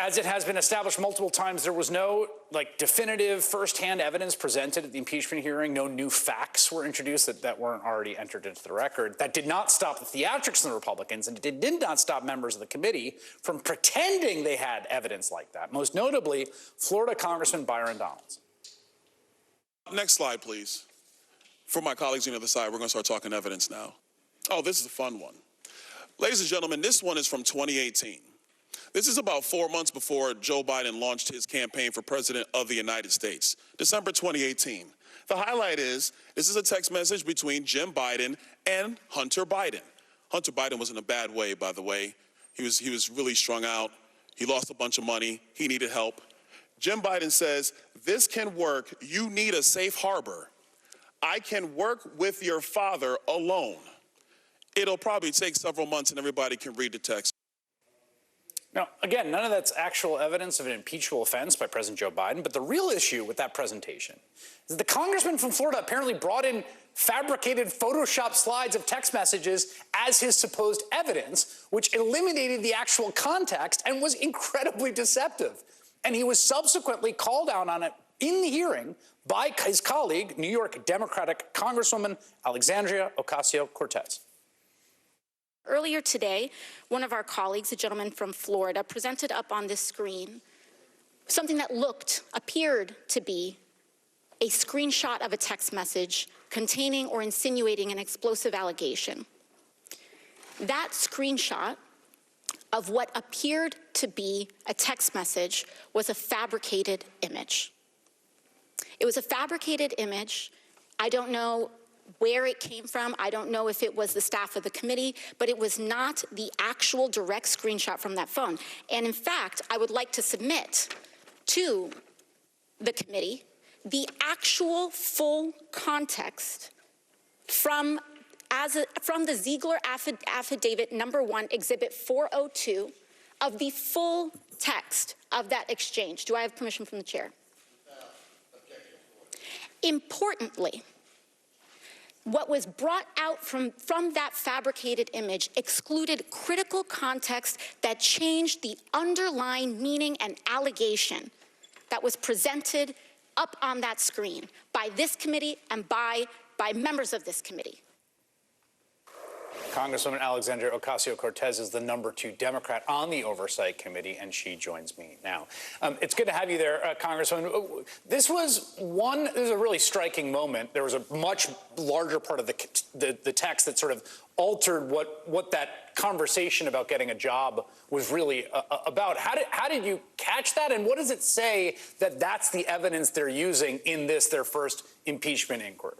As it has been established multiple times, there was no definitive firsthand evidence presented at the impeachment hearing. No new facts were introduced that weren't already entered into the record. That did not stop the theatrics in the Republicans, and it did not stop members of the committee from pretending they had evidence like that. Most notably, Florida Congressman Byron Donalds. Next slide, please. For my colleagues on the other side, we're going to start talking evidence now. Oh, this is a fun one. Ladies and gentlemen, this one is from 2018. This is about 4 months before Joe Biden launched his campaign for president of the United States, December 2018. The highlight is, this is a text message between Jim Biden and Hunter Biden. Hunter Biden was in a bad way, by the way. He was really strung out. He lost a bunch of money. He needed help. Jim Biden says, "This can work. You need a safe harbor. I can work with your father alone." It'll probably take several months and everybody can read the text. Now, again, none of that's actual evidence of an impeachable offense by President Joe Biden, but the real issue with that presentation is that the congressman from Florida apparently brought in fabricated Photoshop slides of text messages as his supposed evidence, which eliminated the actual context and was incredibly deceptive. And he was subsequently called out on it in the hearing by his colleague, New York Democratic Congresswoman Alexandria Ocasio-Cortez. Earlier today, one of our colleagues, a gentleman from Florida, presented up on this screen something that appeared to be a screenshot of a text message containing or insinuating an explosive allegation. That screenshot of what appeared to be a text message was a fabricated image. It was a fabricated image. I don't know where it came from. I don't know if it was the staff of the committee, but it was not the actual direct screenshot from that phone. And in fact, I would like to submit to the committee the actual full context from the Ziegler Affidavit number 1, Exhibit 402, of the full text of that exchange. Do I have permission from the chair? Importantly, what was brought out from that fabricated image excluded critical context that changed the underlying meaning and allegation that was presented up on that screen by this committee and by members of this committee. Congresswoman Alexandria Ocasio-Cortez is the number 2 Democrat on the Oversight Committee, and she joins me now. It's good to have you there, Congresswoman. This was a really striking moment. There was a much larger part of the text that sort of altered what that conversation about getting a job was really about. How did you catch that, and what does it say that that's the evidence they're using in their first impeachment inquiry?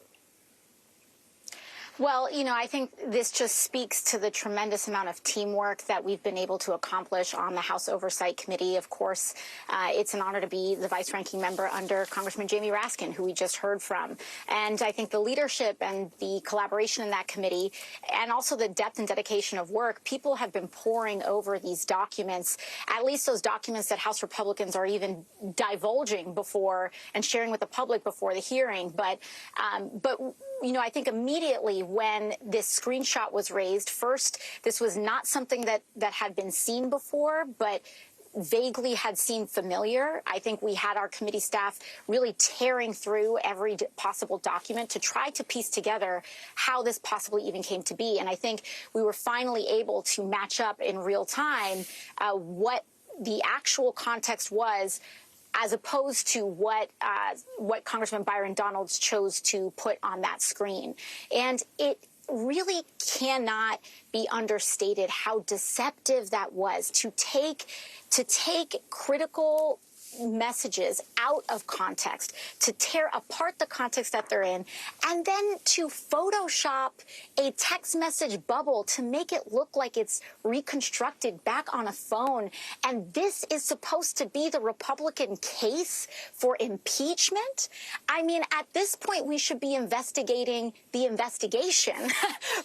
Well, I think this just speaks to the tremendous amount of teamwork that we've been able to accomplish on the House Oversight Committee. Of course, it's an honor to be the vice-ranking member under Congressman Jamie Raskin, who we just heard from. And I think the leadership and the collaboration in that committee, and also the depth and dedication of work, people have been poring over these documents, at least those documents that House Republicans are even divulging before and sharing with the public before the hearing. But I think immediately when this screenshot was raised, first, this was not something that had been seen before, but vaguely had seemed familiar. I think we had our committee staff really tearing through every possible document to try to piece together how this possibly even came to be. And I think we were finally able to match up in real time what the actual context was, as opposed to what Congressman Byron Donalds chose to put on that screen. And it really cannot be understated how deceptive that was, to take critical messages out of context, to tear apart the context that they're in, and then to Photoshop a text message bubble to make it look like it's reconstructed back on a phone. And this is supposed to be the Republican case for impeachment? I mean, at this point, we should be investigating the investigation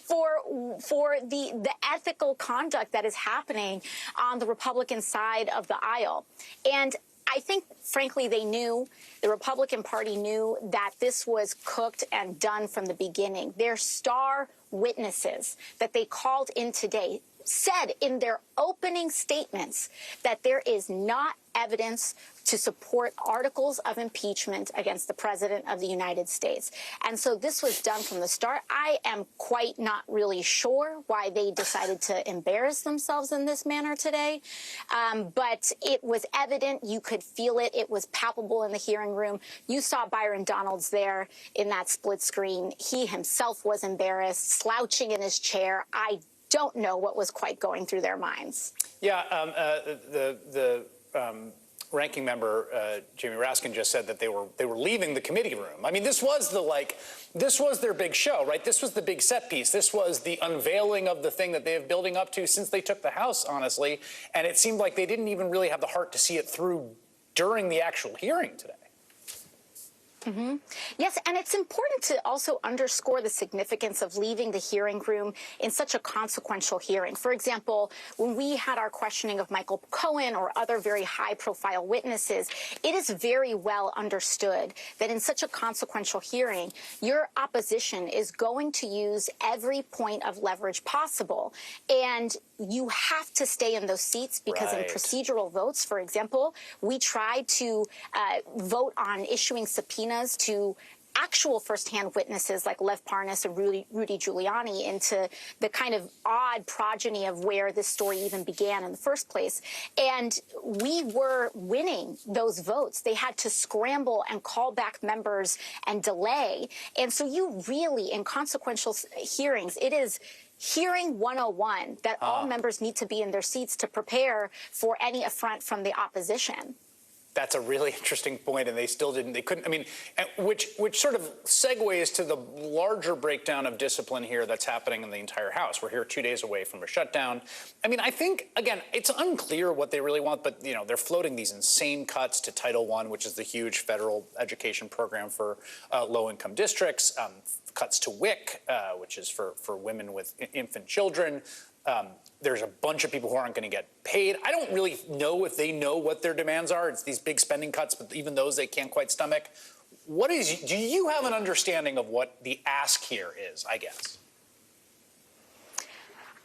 for the ethical conduct that is happening on the Republican side of the aisle. And I think, frankly, the Republican Party knew that this was cooked and done from the beginning. Their star witnesses that they called in today said in their opening statements that there is not evidence to support articles of impeachment against the President of the United States. And so this was done from the start. I am quite not really sure why they decided to embarrass themselves in this manner today. But it was evident. You could feel it. It was palpable in the hearing room. You saw Byron Donalds there in that split screen. He himself was embarrassed, slouching in his chair. I don't know what was quite going through their minds. Yeah, the ranking member Jamie Raskin just said that they were leaving the committee room. I mean, this was their big show, right? This was the big set piece. This was the unveiling of the thing that they have building up to since they took the House, honestly. And it seemed like they didn't even really have the heart to see it through during the actual hearing today. Mm-hmm. Yes, and it's important to also underscore the significance of leaving the hearing room in such a consequential hearing. For example, when we had our questioning of Michael Cohen or other very high-profile witnesses, it is very well understood that in such a consequential hearing, your opposition is going to use every point of leverage possible. And you have to stay in those seats because in procedural votes, for example, we tried to vote on issuing subpoenas to actual firsthand witnesses like Lev Parnas and Rudy Giuliani into the kind of odd progeny of where this story even began in the first place. And we were winning those votes. They had to scramble and call back members and delay. And so you really, in consequential hearings, it is hearing 101 that all members need to be in their seats to prepare for any affront from the opposition. That's a really interesting point, and they still didn't. They couldn't. I mean, which sort of segues to the larger breakdown of discipline here that's happening in the entire House. We're here 2 days away from a shutdown. I mean, I think again, it's unclear what they really want, but they're floating these insane cuts to Title I, which is the huge federal education program for low-income districts. Cuts to WIC, which is for women with infant children. There's a bunch of people who aren't going to get paid. I don't really know if they know what their demands are. It's these big spending cuts, but even those they can't quite stomach. Do you have an understanding of what the ask here is, I guess?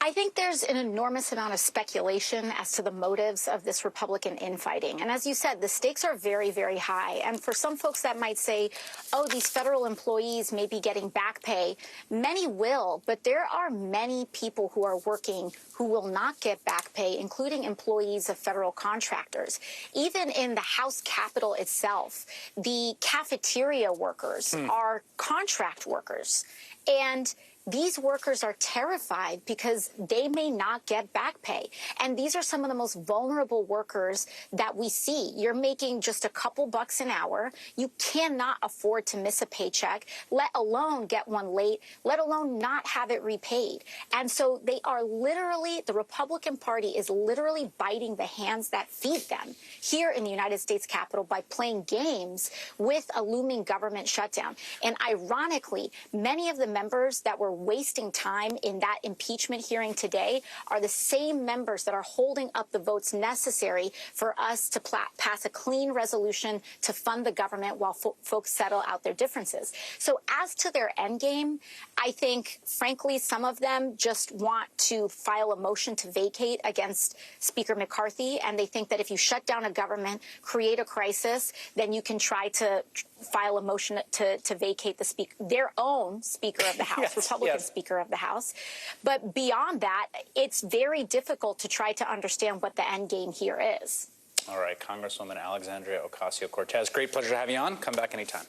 I think there's an enormous amount of speculation as to the motives of this Republican infighting. And as you said, the stakes are very, very high. And for some folks that might say, oh, these federal employees may be getting back pay. Many will, but there are many people who are working who will not get back pay, including employees of federal contractors. Even in the House Capitol itself, the cafeteria workers are contract workers. And these workers are terrified because they may not get back pay. And these are some of the most vulnerable workers that we see. You're making just a couple bucks an hour. You cannot afford to miss a paycheck, let alone get one late, let alone not have it repaid. And so they are literally, the Republican Party is literally biting the hands that feed them here in the United States Capitol by playing games with a looming government shutdown. And ironically, many of the members that were wasting time in that impeachment hearing today are the same members that are holding up the votes necessary for us to pass a clean resolution to fund the government while folks settle out their differences. So as to their end game, I think, frankly, some of them just want to file a motion to vacate against Speaker McCarthy, and they think that if you shut down a government, create a crisis, then you can try to file a motion to vacate their own Speaker of the House, Republican Speaker of the House. But beyond that, it's very difficult to try to understand what the end game here is. All right, Congresswoman Alexandria Ocasio-Cortez, great pleasure to have you on. Come back anytime.